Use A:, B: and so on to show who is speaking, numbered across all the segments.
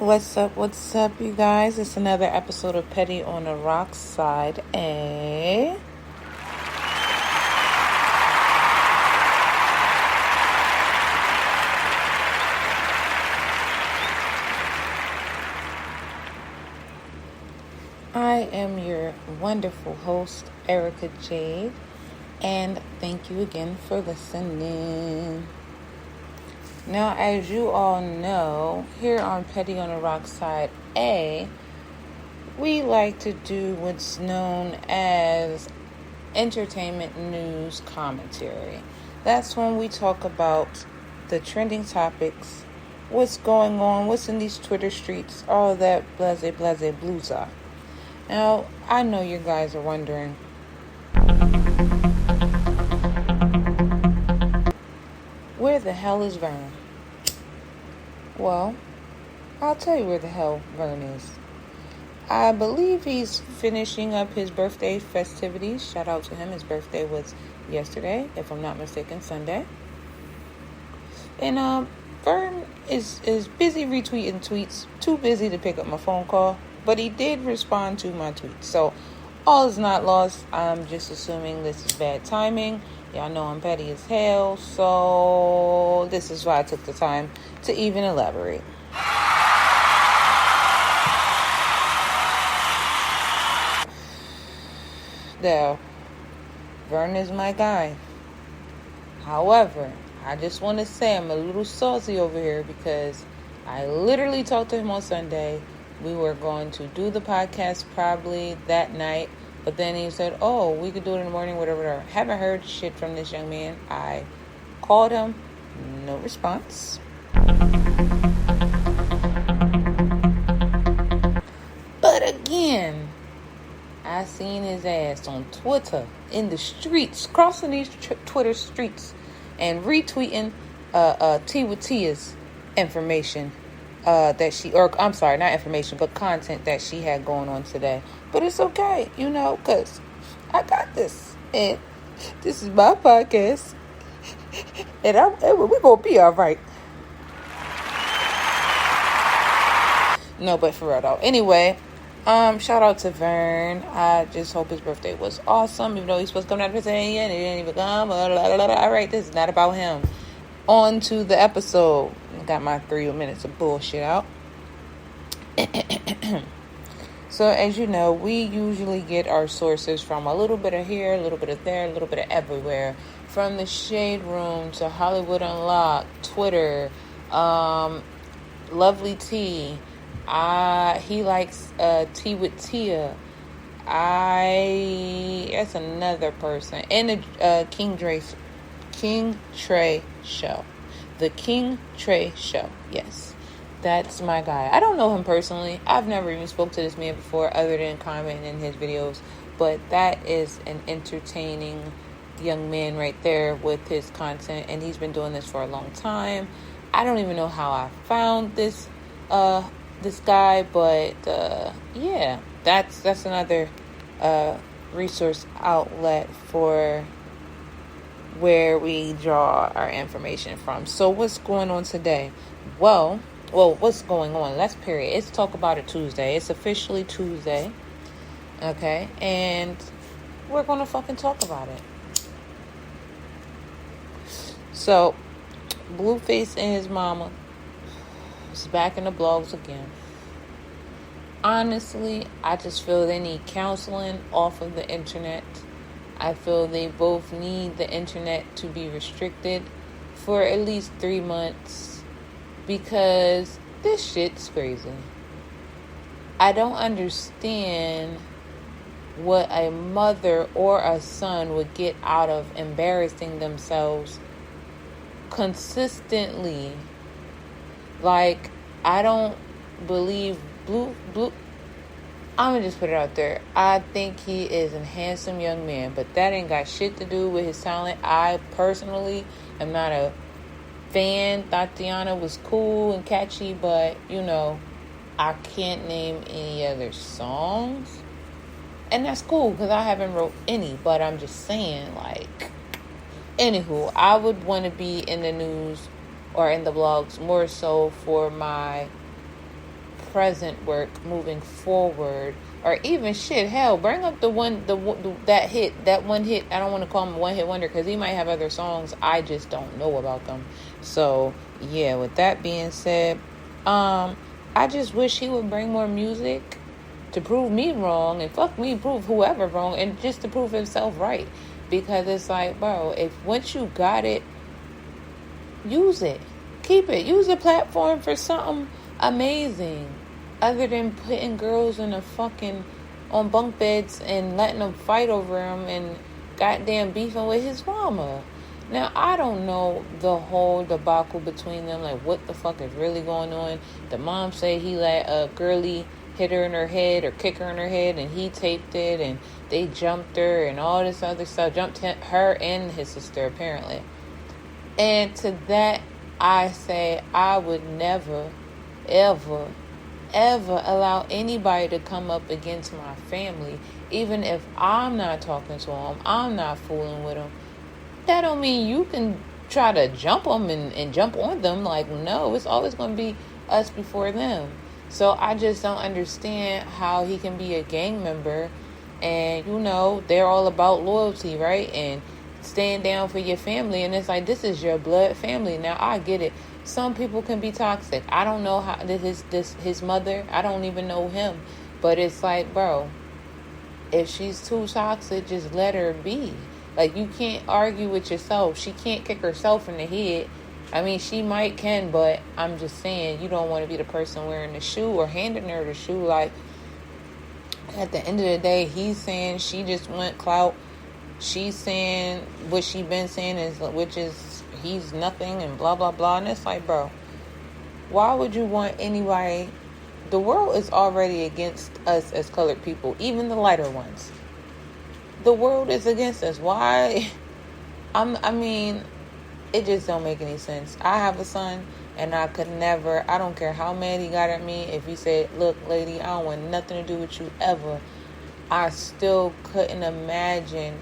A: What's up, you guys? It's another episode of Petty on the Rock Side A. I am your wonderful host, Erika Jade, and thank you again for listening. Now, as you all know, here on Petty on the Rock Side A, we like to do what's known as entertainment news commentary. That's when we talk about the trending topics, what's going on, what's in these Twitter streets, all that blase bluesa. Now, I know you guys are wondering, where the hell is Vern? Well, I'll tell you where the hell Vern is. I believe he's finishing up his birthday festivities. Shout out to him. His birthday was yesterday, if I'm not mistaken, Sunday. And Vern is busy retweeting tweets. Too busy to pick up my phone call. But he did respond to my tweets. So all is not lost. I'm just assuming this is bad timing. Y'all know I'm petty as hell. So this is why I took the time to even elaborate. Now, Vern is my guy. However, I just want to say I'm a little saucy over here because I literally talked to him on Sunday. We were going to do the podcast probably that night, but then he said, oh, we could do it in the morning, whatever. Haven't heard shit from this young man. I called him, no response. But again, I seen his ass on Twitter, in the streets, crossing these Twitter streets, and retweeting T with Tia's information that she, or I'm sorry, not information, but content that she had going on today. But it's okay, because I got this, and this is my podcast, and we're gonna be all right. No, but for real though. Anyway. Shout out to Vern. I just hope his birthday was awesome, even though he's supposed to come out of his day and he didn't even come. Alright, this is not about him. On to the episode. Got my 3 minutes of bullshit out. So, as you know, we usually get our sources from a little bit of here, a little bit of there, a little bit of everywhere. From the Shade Room to Hollywood Unlocked, Twitter, Lovely Tea. He likes Tea with Tia. That's another person. And the King Trey show. The King Trey show. Yes. That's my guy. I don't know him personally. I've never even spoke to this man before other than commenting in his videos. But that is an entertaining young man right there with his content. And he's been doing this for a long time. I don't even know how I found this guy, but yeah, that's another resource outlet for where we draw our information from. So what's going on today? Well, what's going on? Let's period. It's Talk About It Tuesday. It's officially Tuesday. Okay, and we're gonna fucking talk about it. So, Blueface and his mama is back in the blogs again. Honestly, I just feel they need counseling off of the internet. I feel they both need the internet to be restricted for at least 3 months because this shit's crazy. I don't understand what a mother or a son would get out of embarrassing themselves consistently. Like, I don't believe Blue. I'm gonna just put it out there. I think he is a handsome young man, but that ain't got shit to do with his talent. I personally am not a fan. Tatiana was cool and catchy, but I can't name any other songs, and that's cool because I haven't wrote any. But I'm just saying, anywho, I would want to be in the news or in the blogs more so for my present work moving forward, or even shit, hell, bring up that one hit. I don't want to call him a one hit wonder because he might have other songs I just don't know about them. So yeah, with that being said, I just wish he would bring more music to prove me wrong, and fuck me, prove whoever wrong, and just to prove himself right. Because it's like, bro, if once you got it, use it. Keep it. Use the platform for something amazing. Other than putting girls on bunk beds and letting them fight over him and goddamn beefing with his mama. Now, I don't know the whole debacle between them, like what the fuck is really going on. The mom say he let a girly hit her in her head or kick her in her head, and he taped it, and they jumped her and all this other stuff. Jumped her and his sister, apparently. And to that, I say I would never, ever, ever allow anybody to come up against my family, even if I'm not talking to them, I'm not fooling with them. That don't mean you can try to jump them and jump on them. Like, no, it's always going to be us before them. So I just don't understand how he can be a gang member, and they're all about loyalty, right? And staying down for your family, and it's like, this is your blood family. Now I get it. Some people can be toxic. I don't know how his mother, I don't even know him, but it's like, bro, if she's too toxic, just let her be. Like, you can't argue with yourself. She can't kick herself in the head. I mean, she can, but I'm just saying, you don't want to be the person wearing the shoe or handing her the shoe. Like, at the end of the day, he's saying she just went clout. She's saying what she been saying which is he's nothing and blah, blah, blah. And it's like, bro, why would you want anybody? The world is already against us as colored people, even the lighter ones. The world is against us. Why? I mean, it just don't make any sense. I have a son, and I could never, I don't care how mad he got at me. If he said, look, lady, I don't want nothing to do with you ever, I still couldn't imagine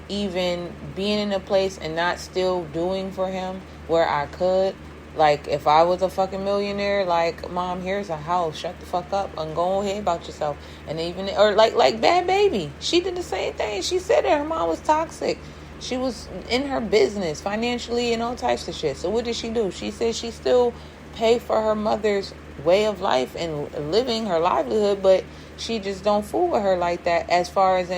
A: even being in a place and not still doing for him where I could. Like, if I was a fucking millionaire, like, Mom, here's a house, shut the fuck up and go ahead about yourself. And even, or like Bad Baby, she did the same thing. She said that her mom was toxic. She was in her business financially and all types of shit. So what did she do? She said she still paid for her mother's way of life and living her livelihood, but she just don't fool with her like that, as far as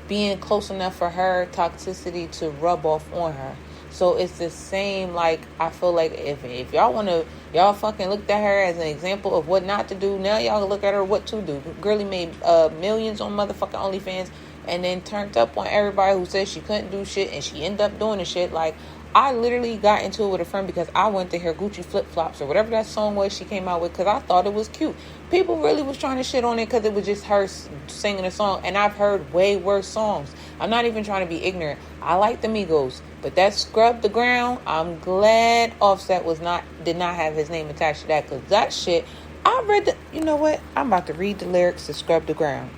A: being close enough for her toxicity to rub off on her. So it's the same. Like, I feel like if y'all fucking looked at her as an example of what not to do, now y'all look at her what to do. Girlie made millions on motherfucking OnlyFans, and then turned up on everybody who said she couldn't do shit, and she ended up doing the shit. Like, I literally got into it with a friend because I went to hear Gucci Flip Flops or whatever that song was she came out with, because I thought it was cute. People really was trying to shit on it because it was just her singing a song, and I've heard way worse songs. I'm not even trying to be ignorant. I like the Migos, but that Scrub the Ground, I'm glad Offset did not have his name attached to that, because that shit, I read you know what? I'm about to read the lyrics to Scrub the Ground,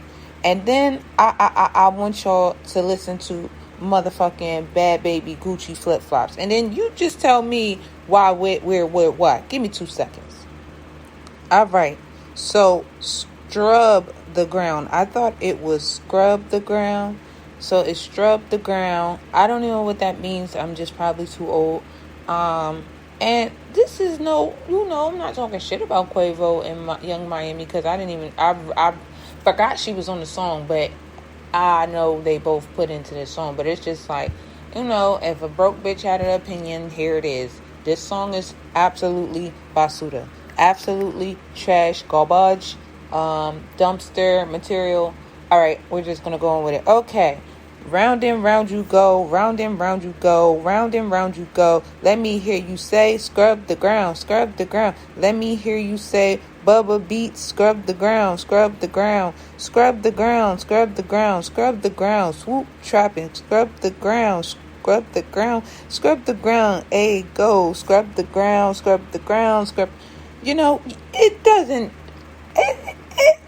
A: and then I want y'all to listen to motherfucking Bad Baby Gucci Flip Flops, and then you just tell me why, where, what. Give me 2 seconds. All right. So, Scrub the Ground. I thought it was Scrub the Ground. So, it's Scrub the Ground. I don't even know what that means. I'm just probably too old. And this is I'm not talking shit about Quavo and Young Miami, because I forgot she was on the song, but I know they both put into this song. But it's just like, if a broke bitch had an opinion, here it is. This song is absolutely basura. Absolutely trash, garbage, dumpster material. All right, we're just going to go on with it. Okay. Round and round you go, round and round you go, round and round you go. Let me hear you say, scrub the ground, scrub the ground. Let me hear you say, Bubba Beats, scrub the ground, scrub the ground, scrub the ground, scrub the ground, scrub the ground, swoop trapping, scrub the ground, scrub the ground, scrub the ground, a go, scrub the ground, scrub the ground, scrub. It doesn't.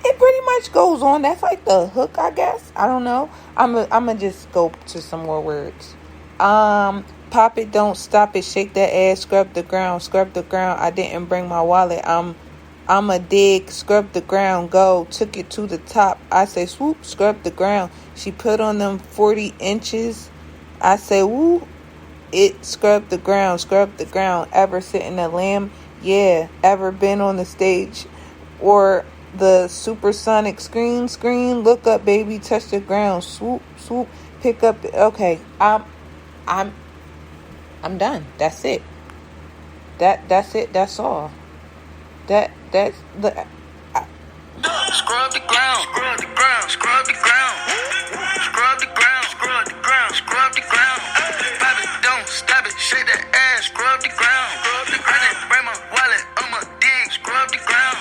A: It pretty much goes on. That's like the hook, I guess. I don't know. I'ma just go to some more words. Pop it, don't stop it, shake that ass, scrub the ground, scrub the ground. I didn't bring my wallet. I'm I'ma dig, scrub the ground, go, took it to the top. I say, swoop, scrub the ground. She put on them 40 inches. I say, woo, it scrubbed the ground, Ever sit in a lamb? Yeah. Ever been on the stage or the supersonic screen? Look up, baby, touch the ground. Swoop, swoop, pick up. Okay, I'm done. That's it. That's it. That's all. That's the.
B: Scrub the ground, scrub the ground, scrub the ground, scrub the ground, scrub the ground, scrub the ground. Pop it, don't stop it, shake that ass, scrub the ground. I didn't bring my wallet, I'ma dig, scrub the ground.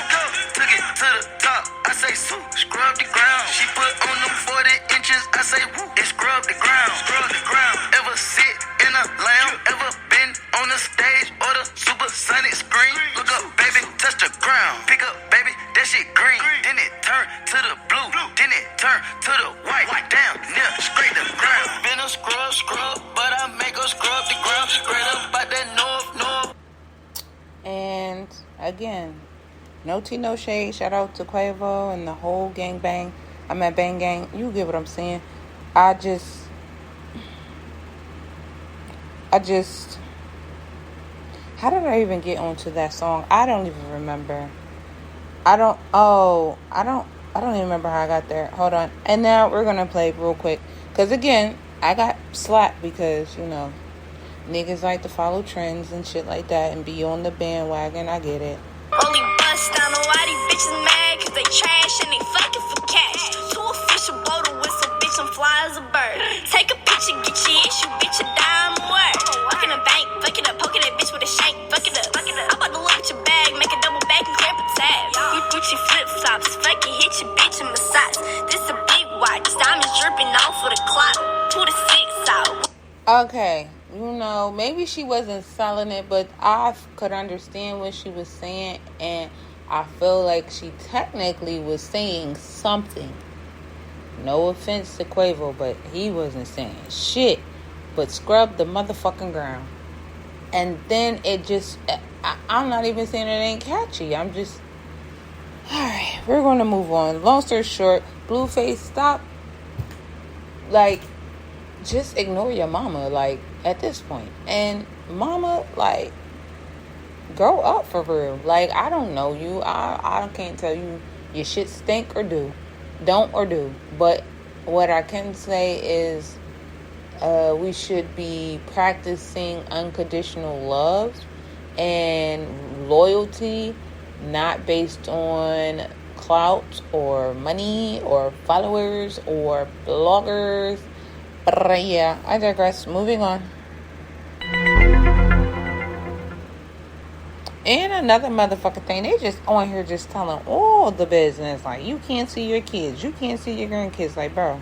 B: Took it to the top, I say scrub the ground. She put on them 40 inches, I say woo, it scrub the ground, scrub the ground. Ever sit in a lamb? Ever been on the stage or the supersonic screen? Look up, baby, touch the ground. Pick up, baby, that shit green. Then it turn to the blue. Then it turn to the white. Down, near, scrape the ground. Been a scrub, but I make her scrub the ground. Straight up by that north.
A: And again, no tea, no shade. Shout out to Quavo and the whole gang bang. I'm at Bang Gang. You get what I'm saying. I just how did I even get onto that song? I don't even remember. I don't even remember how I got there. Hold on. And now we're going to play real quick. Because again, I got slapped because, niggas like to follow trends and shit like that and be on the bandwagon. I get it.
C: Only bust down on why these bitches mad cause they trash and they fucking for cash. Two official blow the whistle, bitch, I'm fly as a bird. Take a picture, get your issue, bitch, a dime word. Walk in the bank, fuck it up, poking that bitch with a shank, fuck it up. I'm about to look at your bag, make a double back and clear for tabs. Gucci flip-flops, fucking hit your bitch in massage. This a big watch, diamonds dripping off with a clock. 2 to 6 out.
A: Okay, maybe she wasn't selling it, but I could understand what she was saying, and I feel like she technically was saying something. No offense to Quavo, but he wasn't saying shit but scrub the motherfucking ground. And then it just, I'm not even saying it ain't catchy. I'm just, alright, we're going to move on. Long story short, Blueface, stop, just ignore your mama, at this point. And mama, grow up for real. I don't know you. I can't tell you your shit stink or do. Don't or do. But what I can say is we should be practicing unconditional love and loyalty, not based on clout or money or followers or bloggers. But yeah, I digress. Moving on. And another motherfucking thing, they just on here just telling all the business. You can't see your kids. You can't see your grandkids. Bro,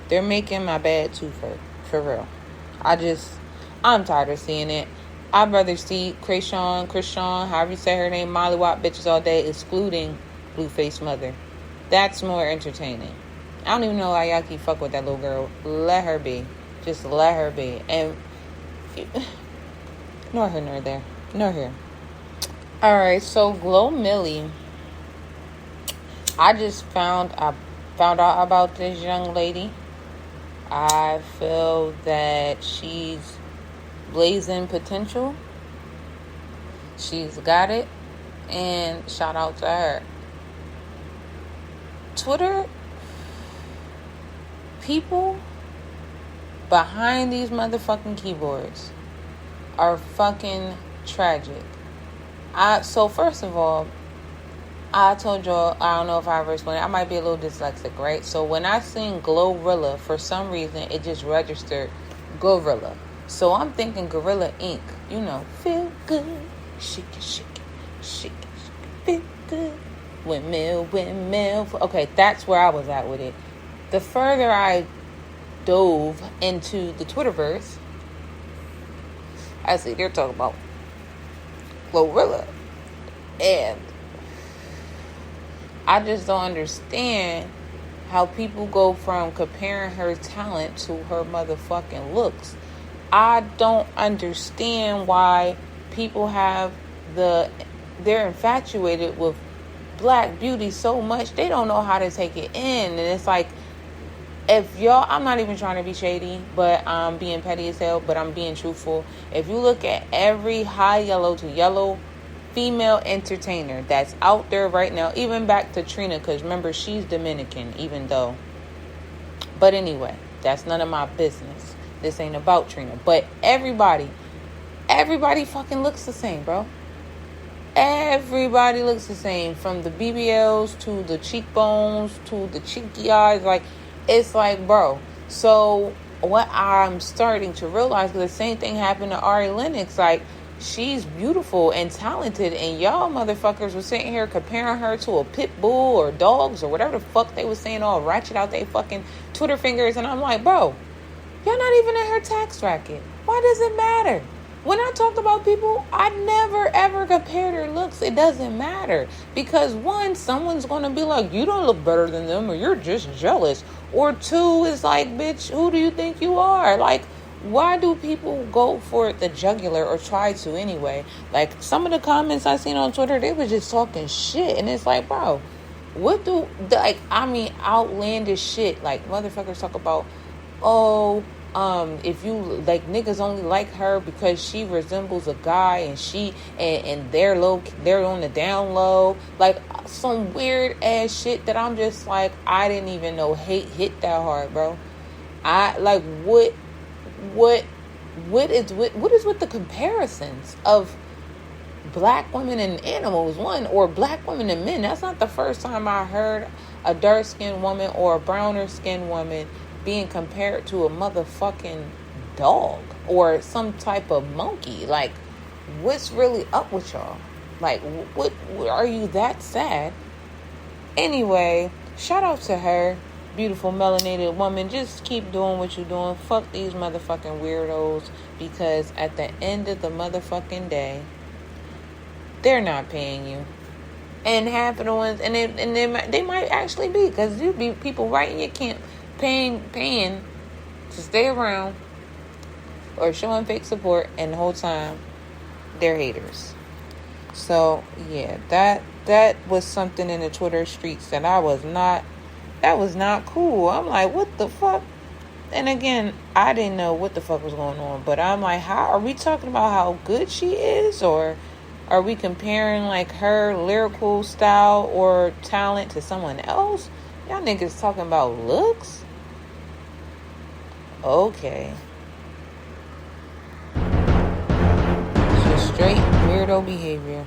A: they're making my bad too, for real. I'm tired of seeing it. I'd rather see Krishan, however you say her name, mollywop bitches all day, excluding Blueface mother. That's more entertaining. I don't even know why y'all keep fuck with that little girl. Let her be. Just let her be. And nor here nor there. Nor here. Alright, so Glow Millie. I found out about this young lady. I feel that she's blazing potential. She's got it. And shout out to her. Twitter, people behind these motherfucking keyboards are fucking tragic. So first of all, I told y'all, I don't know if I ever explained it, I might be a little dyslexic, right? So when I sing Glorilla, for some reason, it just registered Gorilla. So I'm thinking Gorilla Inc. Feel good, shake it, shake it, shake it, feel good, windmill. Okay, that's where I was at with it. The further I dove into the Twitterverse, I see they're talking about Glorilla. And I just don't understand how people go from comparing her talent to her motherfucking looks. I don't understand why people have the they're infatuated with black beauty so much they don't know how to take it in. And it's like, if y'all, I'm not even trying to be shady, but I'm being petty as hell, but I'm being truthful. If you look at every high yellow to yellow female entertainer that's out there right now, even back to Trina, because remember, she's Dominican, even though. But anyway, that's none of my business. This ain't about Trina. But everybody fucking looks the same, bro. Everybody looks the same, from the BBLs to the cheekbones to the cheeky eyes. Like, it's like, bro. So what I'm starting to realize, because the same thing happened to Ari Lennox. Like, she's beautiful and talented, and y'all motherfuckers were sitting here comparing her to a pit bull or dogs or whatever the fuck they was saying, all ratchet out they fucking Twitter fingers. And I'm like, bro, y'all not even in her tax bracket. Why does it matter? When I talked about people, I never ever compared their looks. It doesn't matter. Because one, someone's going to be like, you don't look better than them, or you're just jealous. Or two, is like, bitch, who do you think you are? Like, why do people go for the jugular, or try to anyway? Like, some of the comments I seen on Twitter, they were just talking shit. And it's like, bro, what do, like, I mean, outlandish shit. Like, motherfuckers talk about, if you, like, niggas only like her because she resembles a guy, and she, and they're on the down low. Like, some weird ass shit that I'm just like, I didn't even know hate hit that hard, bro. I, like, what is with the comparisons of black women and animals, one, or black women and men? That's not the first time I heard a dark-skinned woman or a browner-skinned woman being compared to a motherfucking dog or some type of monkey. Like, what's really up with y'all? Like, what are you that sad? Anyway, shout out to her. Beautiful melanated woman. Just keep doing what you're doing. Fuck these motherfucking weirdos, because at the end of the motherfucking day, they're not paying you. And half of the ones, and they might actually be, because you be people right in your camp paying to stay around or showing fake support, and the whole time they're haters. So yeah, that was something in the Twitter streets that was not cool. I'm like, what the fuck? And again, I didn't know what the fuck was going on, but I'm like, how are we talking about how good she is, or are we comparing like her lyrical style or talent to someone else? Y'all niggas talking about looks? Okay. Just straight weirdo behavior.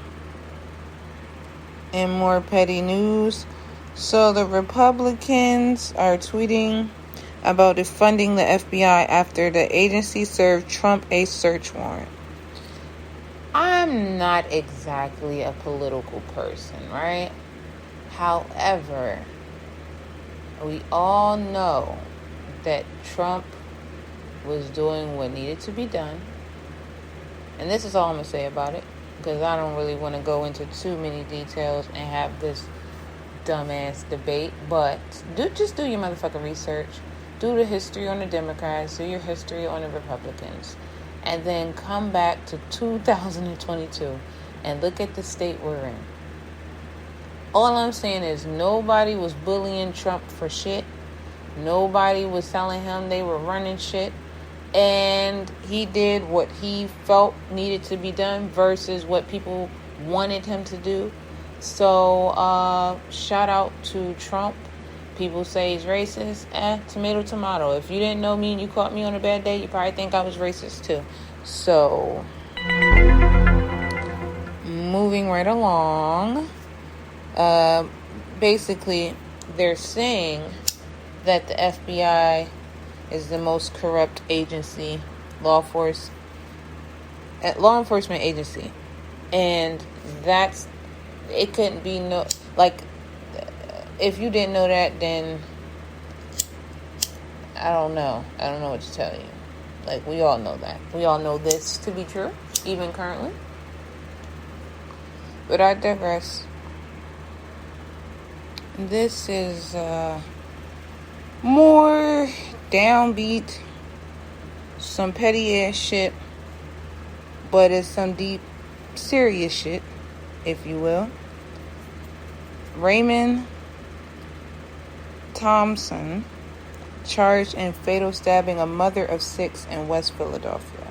A: And more petty news. So the Republicans are tweeting about defunding the FBI after the agency served Trump a search warrant. I'm not exactly a political person, right? However, we all know that Trump was doing what needed to be done. And this is all I'm going to say about it, because I don't really want to go into too many details and have this dumbass debate. But just do your motherfucking research. Do the history on the Democrats. Do your history on the Republicans. And then come back to 2022 and look at the state we're in. All I'm saying is nobody was bullying Trump for shit. Nobody was telling him they were running shit. And he did what he felt needed to be done versus what people wanted him to do. So, shout out to Trump. People say he's racist. Tomato, tomato. If you didn't know me and you caught me on a bad day, you probably think I was racist too. So, moving right along. Basically, they're saying that the FBI is the most corrupt agency, law enforcement agency. And it couldn't be if you didn't know that, then I don't know what to tell you. Like, we all know that. We all know this to be true, even currently. But I digress. This is more downbeat, some petty ass shit, but it's some deep, serious shit. if you will. Raymond Thompson, charged in fatal stabbing a mother of 6 in West Philadelphia.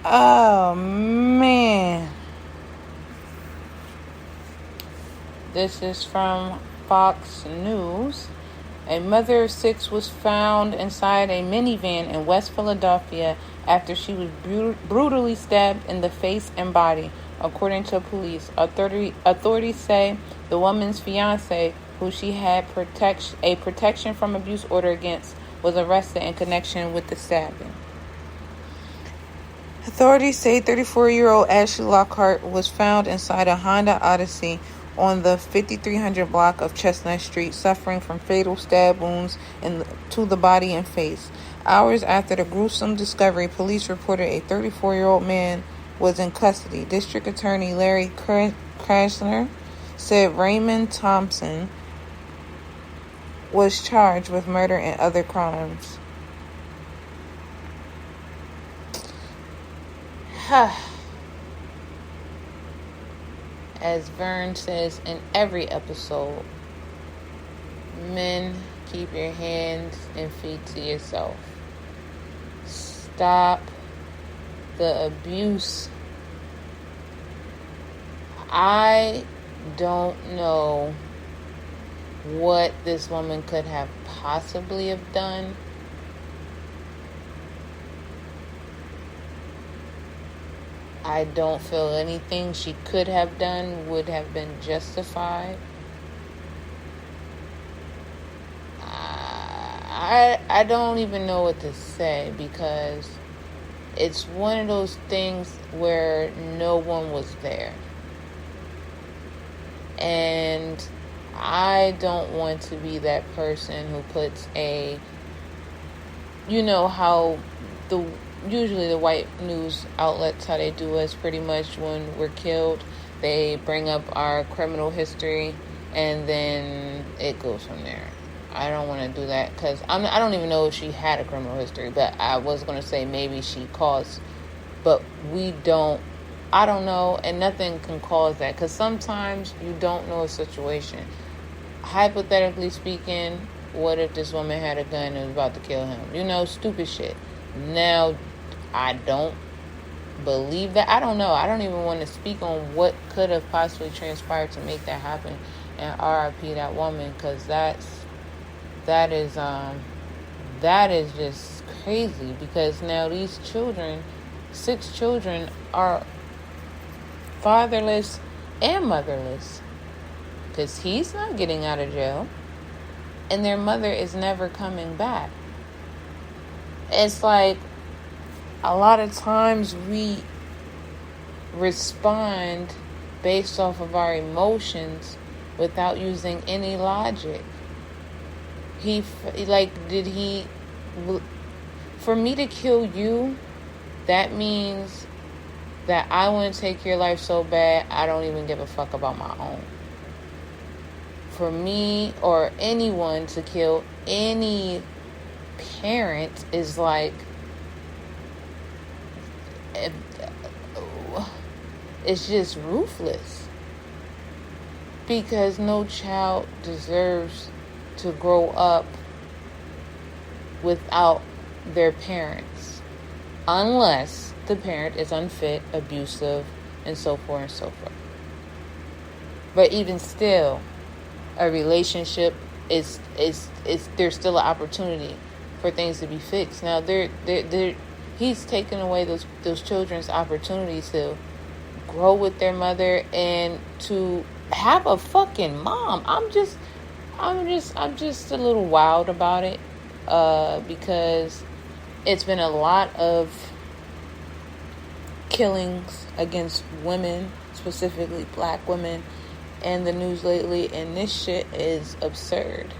A: Oh, man. This is from Fox News. A mother of 6 was found inside a minivan in West Philadelphia after she was brutally stabbed in the face and body, according to police. Authorities say the woman's fiancé, who she had a protection from abuse order against, was arrested in connection with the stabbing. Authorities say 34-year-old Ashley Lockhart was found inside a Honda Odyssey on the 5300 block of Chestnut Street, suffering from fatal stab wounds to the body and face. Hours after the gruesome discovery, police reported a 34-year-old man was in custody. District Attorney Larry Krasner said Raymond Thompson was charged with murder and other crimes. As Vern says in every episode, men, keep your hands and feet to yourself. Stop the abuse. I don't know what this woman could have possibly have done. I don't feel anything she could have done would have been justified. I don't even know what to say, because it's one of those things where no one was there. And I don't want to be that person who puts you know how usually the white news outlets, how they do us pretty much when we're killed, they bring up our criminal history and then it goes from there. I don't want to do that, because I don't even know if she had a criminal history, but I was going to say maybe she caused, but I don't know, and nothing can cause that, because sometimes you don't know a situation. Hypothetically speaking, what if this woman had a gun and was about to kill him? Stupid shit. Now, I don't believe that. I don't know. I don't even want to speak on what could have possibly transpired to make that happen. And RIP that woman, because that is just crazy. Because now these children, 6 children, are fatherless and motherless, because he's not getting out of jail and their mother is never coming back. It's like a lot of times we respond based off of our emotions without using any logic. For me to kill you, that means that I want to take your life so bad I don't even give a fuck about my own. For me or anyone to kill any parent is like, it's just ruthless, because no child deserves to grow up without their parents, unless the parent is unfit, abusive, and so forth and so forth. But even still, a relationship is there's still an opportunity for things to be fixed. Now he's taken away those children's opportunities to grow with their mother and to have a fucking mom. I'm just a little wild about it, because it's been a lot of killings against women, specifically black women, in the news lately, and this shit is absurd.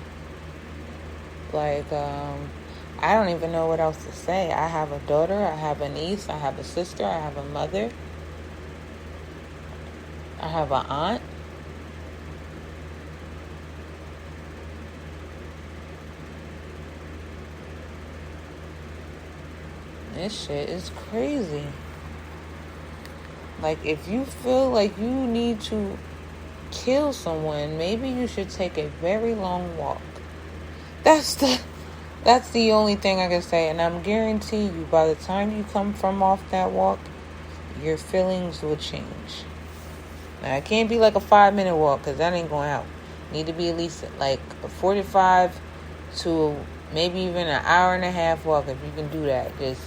A: Like, I don't even know what else to say. I have a daughter, I have a niece, I have a sister, I have a mother, I have an aunt. This shit is crazy. Like, if you feel like you need to kill someone, maybe you should take a very long walk. That's the only thing I can say. And I'm guarantee you, by the time you come from off that walk, your feelings will change. Now, it can't be like a 5-minute walk, because that ain't going to help. Need to be at least like a 45 to maybe even an hour and a half walk, if you can do that. Just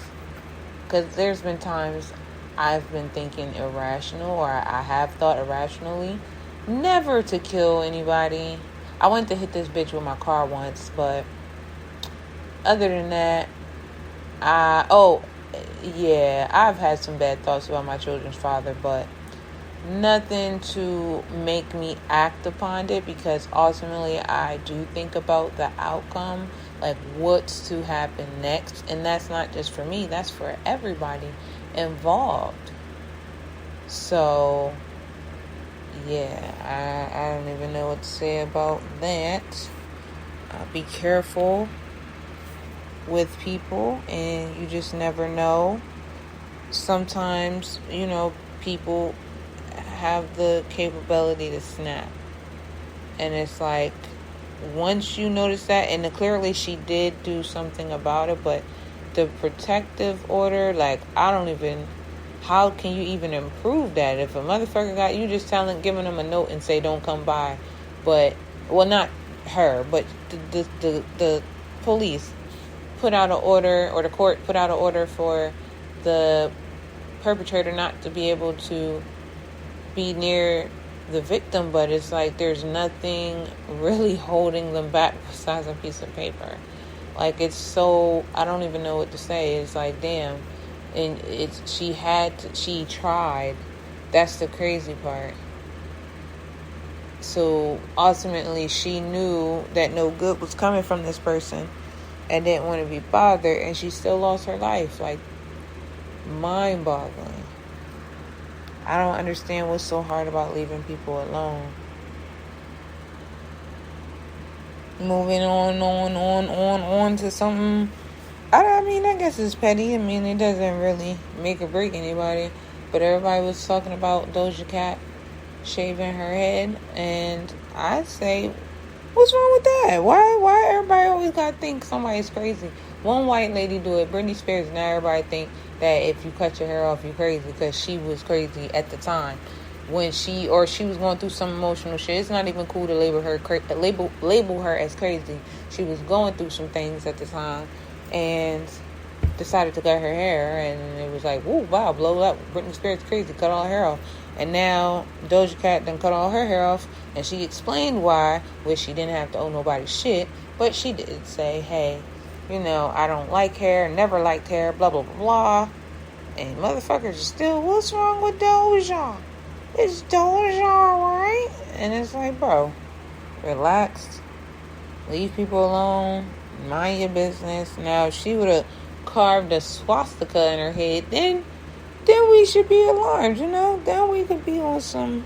A: because there's been times I've been thinking irrational, or I have thought irrationally, never to kill anybody. I went to hit this bitch with my car once, but other than that, I've had some bad thoughts about my children's father, but nothing to make me act upon it, because ultimately I do think about the outcome, like what's to happen next. And that's not just for me, that's for everybody involved. So yeah, I don't even know what to say about that. Be careful with people, and you just never know. Sometimes, people have the capability to snap, and it's like, once you notice that, and clearly she did do something about it, but the protective order, like, how can you even improve that? If a motherfucker got you, just giving them a note and say don't come by, but, well, not her, but the police put out an order, or the court put out an order for the perpetrator not to be able to be near the victim, but it's like there's nothing really holding them back besides a piece of paper. Like, it's so, I don't even know what to say. It's like, damn. And she tried. That's the crazy part. So ultimately she knew that no good was coming from this person and didn't want to be bothered, and she still lost her life. Like, mind-boggling. I don't understand what's so hard about leaving people alone. Moving on to something. I guess it's petty. It doesn't really make or break anybody. But everybody was talking about Doja Cat shaving her head, and I say, what's wrong with that? Why everybody always gotta think somebody's crazy? One white lady do it, Britney Spears. Now everybody think that if you cut your hair off, you're crazy, because she was crazy at the time when she was going through some emotional shit. It's not even cool to label her as crazy. She was going through some things at the time and decided to cut her hair, and it was like, whoa, wow, blow up. Britney Spears crazy, cut all her hair off. And now Doja Cat done cut all her hair off, and she explained why, which she didn't have to owe nobody shit, but she did say, hey, I don't like hair, never liked hair, blah, blah, blah, blah. And motherfuckers are still, what's wrong with Doja? It's Doja, right? And it's like, bro, relax. Leave people alone. Mind your business. Now, if she would have carved a swastika in her head, then we should be alarmed, Then we could be on some,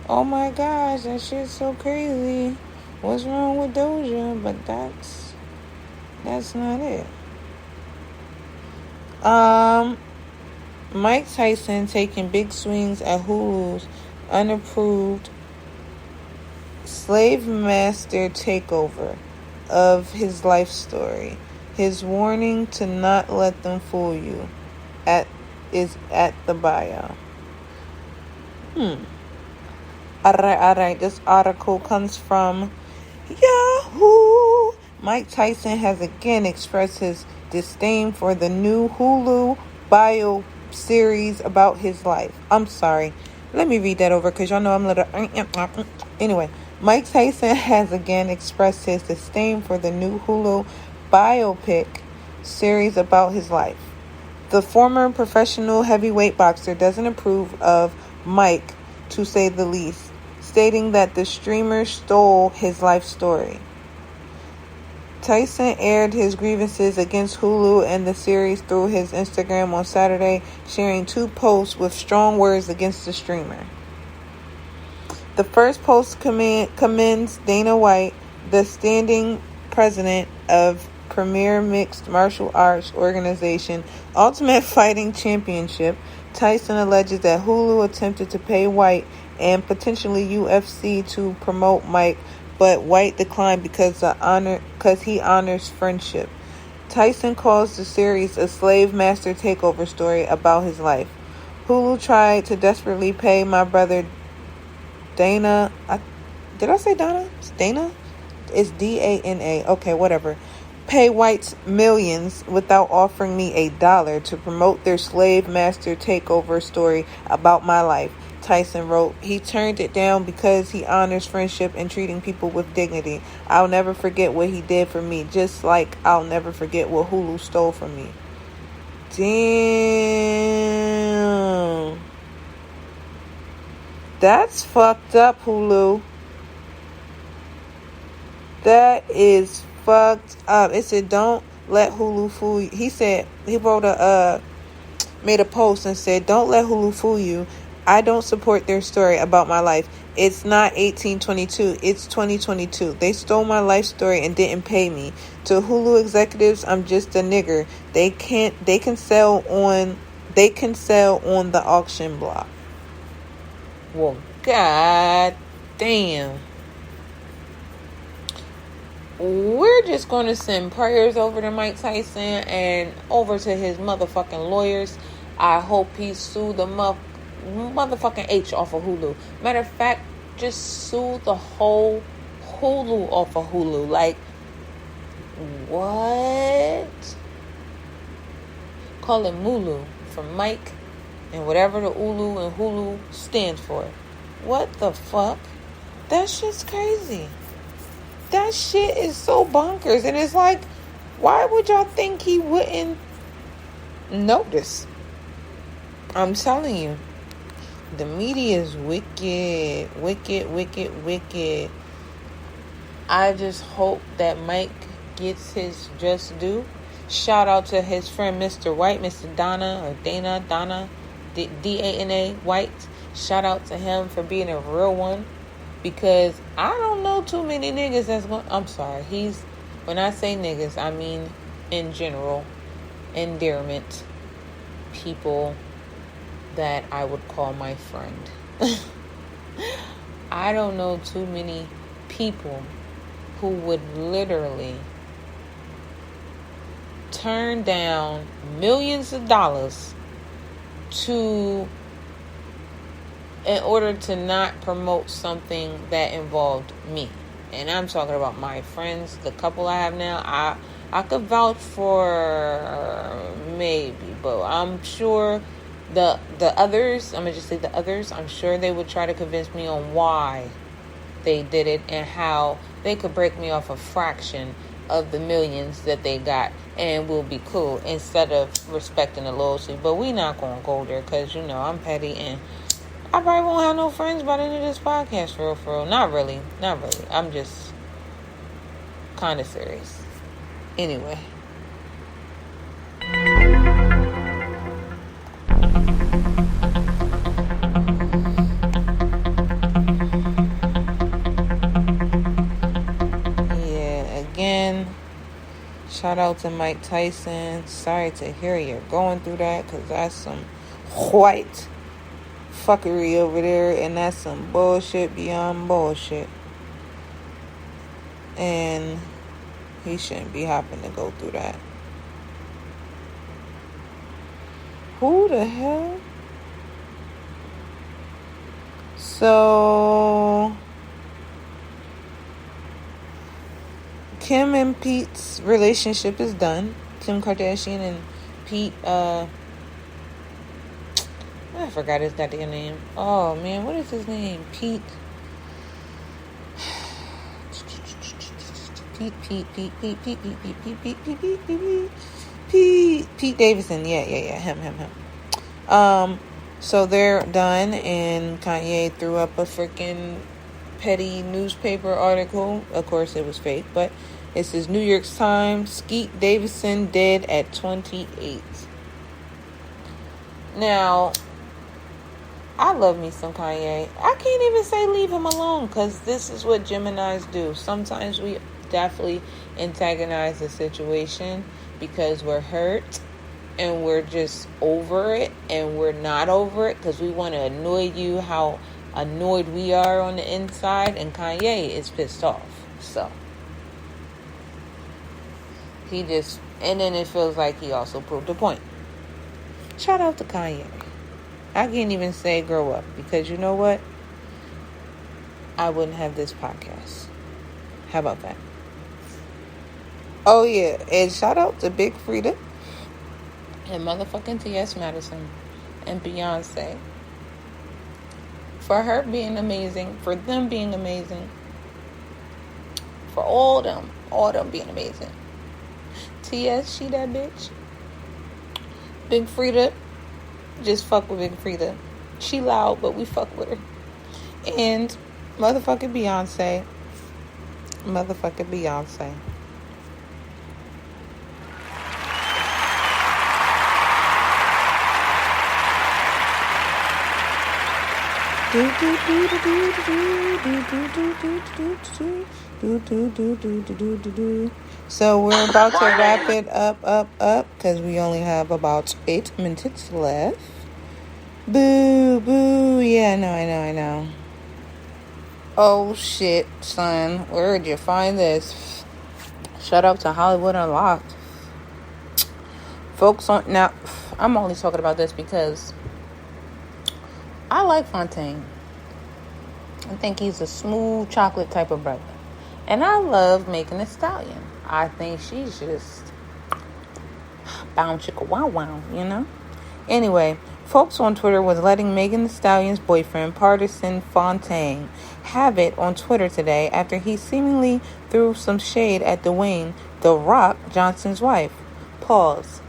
A: oh my gosh, that shit's so crazy. What's wrong with Doja? But that's not it. Mike Tyson taking big swings at Hulu's unapproved slave master takeover of his life story. His warning to not let them fool you is at the bio. Alright. This article comes from Yahoo. Mike Tyson has again expressed his disdain for the new Hulu bio series about his life. I'm sorry. Let me read that over, because y'all know I'm a little... Anyway, Mike Tyson has again expressed his disdain for the new Hulu biopic series about his life. The former professional heavyweight boxer doesn't approve of Mike, to say the least, stating that the streamer stole his life story. Tyson aired his grievances against Hulu and the series through his Instagram on Saturday, sharing 2 posts with strong words against the streamer. The first post commends Dana White, the standing president of premier mixed martial arts organization Ultimate Fighting Championship, Tyson alleges that Hulu attempted to pay White and potentially UFC to promote Mike, but White declined because he honors friendship. Tyson calls the series a slave master takeover story about his life. Hulu tried to desperately pay my brother Dana. Did I say Dana? It's Dana? It's Dana. Okay, whatever. Pay White's millions without offering me $1 to promote their slave master takeover story about my life. Tyson wrote, he turned it down because he honors friendship and treating people with dignity. I'll never forget what he did for me, just like I'll never forget what Hulu stole from me. Damn. That's fucked up, Hulu. That is fucked up. It said, don't let Hulu fool you. He said, he made a post and said, don't let Hulu fool you. I don't support their story about my life. It's not 1822. It's 2022. They stole my life story and didn't pay me. To Hulu executives, I'm just a nigger. They can sell on the auction block. Well, god damn. We're just going to send prayers over to Mike Tyson and over to his motherfucking lawyers. I hope he sued the motherfucking H off of Hulu. Matter of fact, just sue the whole Hulu off of Hulu. Like, what? Call it Mulu for Mike and whatever the Ulu and Hulu stands for. What the fuck? That shit's crazy. That shit is so bonkers. And it's like, why would y'all think he wouldn't notice? I'm telling you, the media is wicked. I just hope that Mike gets his just due. Shout out to his friend Mr. White, Mr. Dana D-A-N-A White. Shout out to him for being a real one. Because I don't know too many niggas that's going... I'm sorry. When I say niggas, I mean in general. Endearment. People that I would call my friend. I don't know too many people who would literally turn down millions of dollars in order to not promote something that involved me. And I'm talking about my friends, the couple I have now. I could vouch for maybe, but I'm sure the others, I'm going to just say the others, I'm sure they would try to convince me on why they did it and how they could break me off a fraction of the millions that they got and we'll be cool instead of respecting the loyalty. But we not going to go there because, I'm petty and I probably won't have no friends by the end of this podcast, for real. Not really. I'm just kind of serious. Anyway. Yeah, again, shout out to Mike Tyson. Sorry to hear you're going through that, because that's some white fuckery over there, and that's some bullshit beyond bullshit. And he shouldn't be having to go through that. Who the hell? So Kim and Pete's relationship is done. Kim Kardashian and Pete, I forgot his goddamn name. Oh man, what is his name? Pete Davidson. Yeah. Him. So they're done, and Kanye threw up a freaking petty newspaper article. Of course, it was fake, but it says New York Times, Skeet Davidson dead at 28. Now, I love me some Kanye. I can't even say leave him alone, because this is what Geminis do. Sometimes we definitely antagonize the situation because we're hurt and we're just over it, and we're not over it because we want to annoy you how annoyed we are on the inside, and Kanye is pissed off. So he just, and then it feels like he also proved a point. Shout out to Kanye. I can't even say grow up, because you know what? I wouldn't have this podcast. How about that? Oh yeah, and shout out to Big Frida and motherfucking T.S. Madison and Beyonce for her being amazing, for them being amazing, for all them being amazing. T.S., she that bitch. Big Frida, just fuck with Big Frida. She loud, but we fuck with her. And motherfucking Beyonce. So we're about to wrap it up, because we only have about 8 minutes left. Boo. Yeah, I know. Oh shit, son. Where'd you find this? Shout out to Hollywood Unlocked. Folks on, now, I'm only talking about this because I like Fontaine. I think he's a smooth chocolate type of brother. And I love Megan Thee Stallion. I think she's just bound chicka wow, you know? Anyway, folks on Twitter was letting Megan Thee Stallion's boyfriend, Partisan Fontaine, have it on Twitter today after he seemingly threw some shade at Dwayne The Rock Johnson's wife. Pause.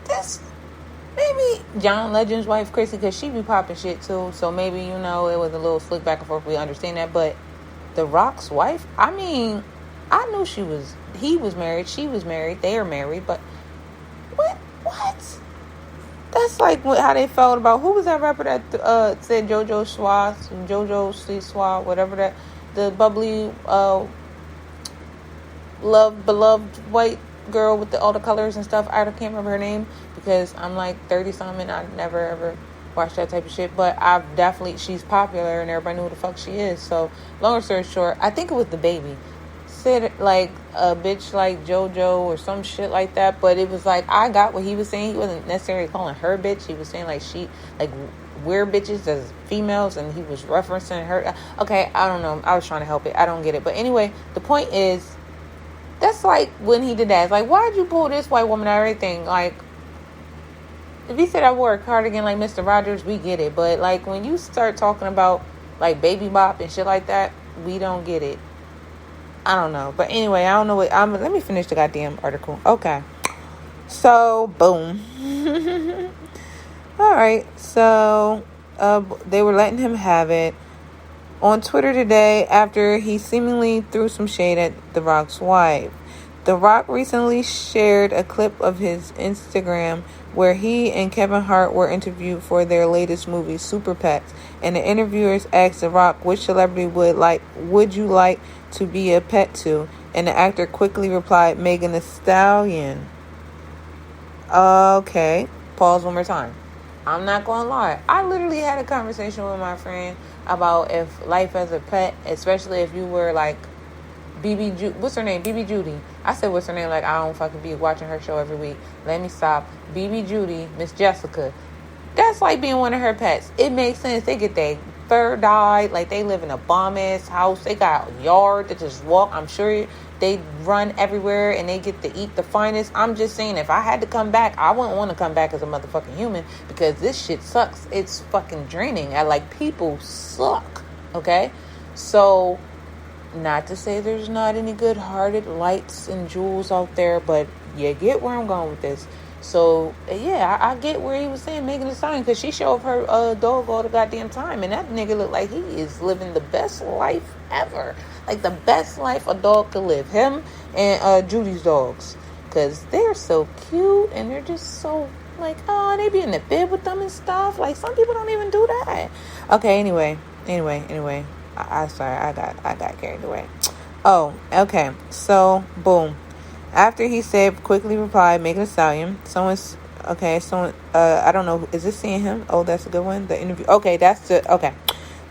A: This maybe John Legend's wife, Chrissy, because she be popping shit too. So maybe, you know, it was a little slick back and forth. We understand that. But The Rock's wife, I mean, I knew he was married. She was married. They are married. But what? That's like how they felt about, who was that rapper that said JoJo Siwa, whatever that, the bubbly, beloved white girl with all the colors and stuff. I can't remember her name because I'm like 30 something. I never ever watched that type of shit, but she's popular and everybody knew who the fuck she is. So long story short, I think it was the baby said like a bitch like JoJo or some shit like that, but it was like, I got what he was saying. He wasn't necessarily calling her bitch. He was saying like we're bitches as females, and he was referencing her. Okay, I don't know. I was trying to help it. I don't get it. But anyway, the point is, that's like when he did that. It's like, why'd you pull this white woman out of everything? Like, if he said I wore a cardigan like Mr. Rogers, we get it. But like when you start talking about like Baby Bop and shit like that, we don't get it. I don't know. But anyway, I don't know what let me finish the goddamn article. Okay. So boom. All right. So they were letting him have it on Twitter today after he seemingly threw some shade at The Rock's wife. The Rock recently shared a clip of his Instagram where he and Kevin Hart were interviewed for their latest movie, Super Pets, and the interviewers asked The Rock which celebrity would you like to be a pet to, and the actor quickly replied, Megan Thee Stallion. Okay, pause one more time. I'm not gonna lie, I literally had a conversation with my friend about if life as a pet, especially if you were like what's her name? BB Judy. I said, what's her name? Like, I don't fucking be watching her show every week. Let me stop. BB Judy, Miss Jessica. That's like being one of her pets. It makes sense. They get their third eye. Like, they live in a bomb-ass house. They got a yard that just walk. I'm sure they run everywhere and they get to eat the finest. I'm just saying, if I had to come back, I wouldn't want to come back as a motherfucking human, because this shit sucks. It's fucking draining. People suck. Okay? So, not to say there's not any good-hearted lights and jewels out there, but you get where I'm going with this. So, yeah, I get where he was saying Megan Thee Stallion, because she showed her dog all the goddamn time, and that nigga look like he is living the best life ever. Like, the best life a dog could live. Him and Judy's dogs, because they're so cute, and they're just so, like, oh, they be in the bed with them and stuff. Like, some people don't even do that. Okay, anyway. I got carried away. Oh, okay. So, boom. After he said, quickly replied, Megan Thee Stallion. I don't know. Is this seeing him? Oh, that's a good one. The interview. Okay.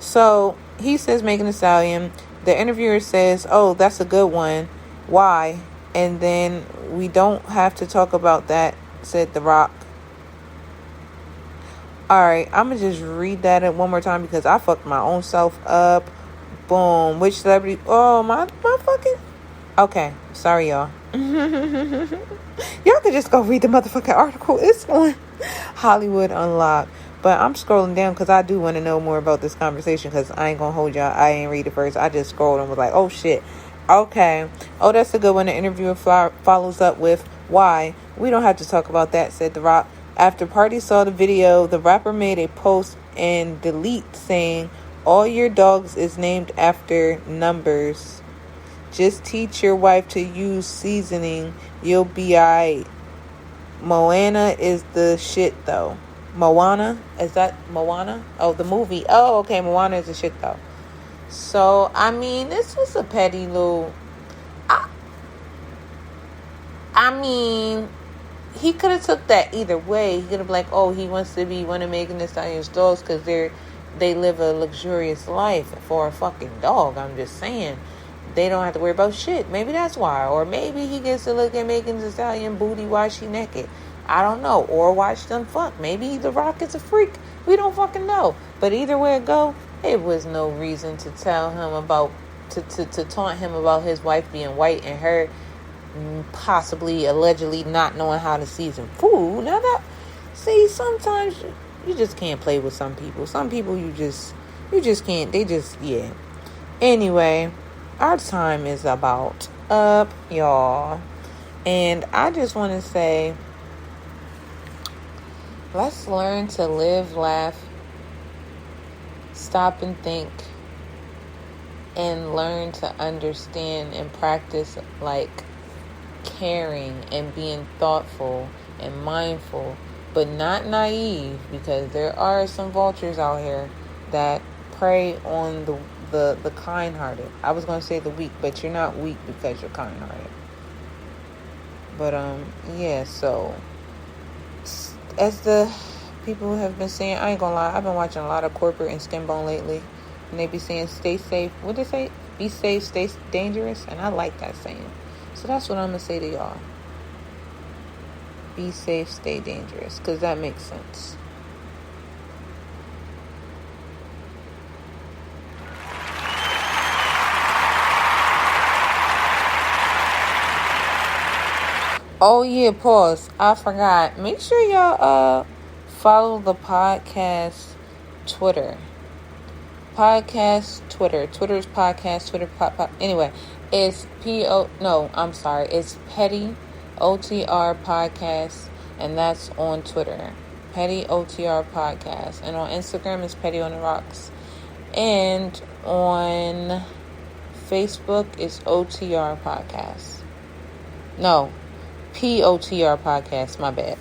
A: So he says, Megan Thee Stallion. The interviewer says, oh, that's a good one. Why? And then, we don't have to talk about that, said The Rock. Alright, I'm going to just read that one more time because I fucked my own self up. Boom. Which celebrity? Oh, my fucking... Okay. Sorry, y'all. Y'all could just go read the motherfucking article. It's on Hollywood Unlocked. But I'm scrolling down because I do want to know more about this conversation because I ain't going to hold y'all. I ain't read it first. I just scrolled and was like, oh, shit. Okay. Oh, that's a good one. The interviewer follows up with, why? We don't have to talk about that, said The Rock. After Pardi saw the video, the rapper made a post and delete saying, all your dogs is named after numbers. Just teach your wife to use seasoning. You'll be alright. Moana is the shit, though. Moana? Is that Moana? Oh, the movie. Oh, okay. Moana is the shit, though. So, I mean, this was a petty little... I mean, he could have took that either way. He could have been like, oh, he wants to be one of Megan Thee Stallion's dogs because they live a luxurious life for a fucking dog. I'm just saying. They don't have to worry about shit. Maybe that's why. Or maybe he gets to look at Megan Thee Stallion booty while she naked. I don't know. Or watch them fuck. Maybe The Rock is a freak. We don't fucking know. But either way it go, it was no reason to tell him about, to taunt him about his wife being white and her possibly, allegedly not knowing how to season food. Now that, see, sometimes you just can't play with some people. Some people you just can't. They just, yeah. Anyway, our time is about up, y'all. And I just want to say, let's learn to live, laugh, stop and think, and learn to understand and practice, like, caring and being thoughtful and mindful, but not naive, because there are some vultures out here that prey on the kind-hearted. I was going to say the weak, but you're not weak because you're kind-hearted. But yeah, so as the people have been saying, I ain't gonna lie, I've been watching a lot of Corporate and Skinbone lately, and they be saying stay safe. What they say? Be safe, stay dangerous. And I like that saying. So that's what I'm going to say to y'all. Be safe, stay dangerous. Because that makes sense. Oh, yeah, pause. I forgot. Make sure y'all follow the podcast Twitter. Twitter's podcast, Twitter, anyway. It's it's Petty OTR Podcast, and that's on Twitter. Petty OTR Podcast. And on Instagram, it's Petty on the Rocks. And on Facebook, it's OTR Podcast. No, POTR Podcast, my bad.